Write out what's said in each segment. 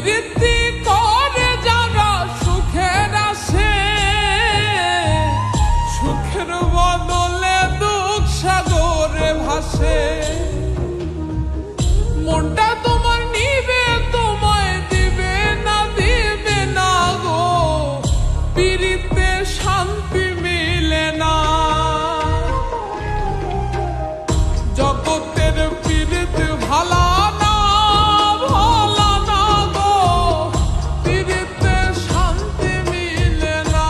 প্রীতি করে যারা সুখের আসে, সুখের বদলে দুঃখ সাগরে ভাসে। মনটা তোমার নিবে তোমায় দিবে না দিবে না গো, পিরিতে শান্তি মিলে না। জগতের পিরিত ভালা না ভালা না গো, পিরিতে শান্তি মিলে না।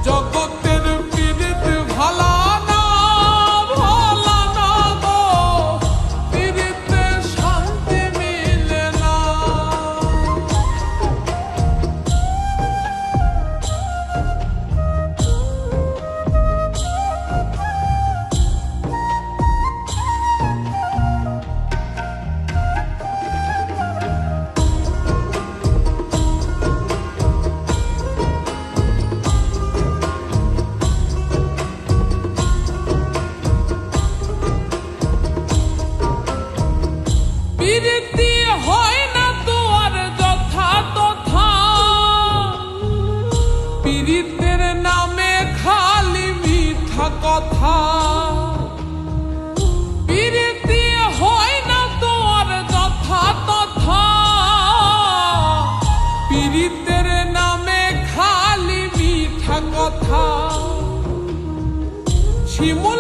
জগতের পিরিত ভালা না ভালা না গো, পিরিতে শান্তি মিলে না। প্রীতি হয় না তো আর যথা তথা, প্রীতের নামে খালি মিঠা কথা। প্রীতি হয় না তো আর যথা তথা, প্রীতের নামে খালি মিঠা কথা। শিমু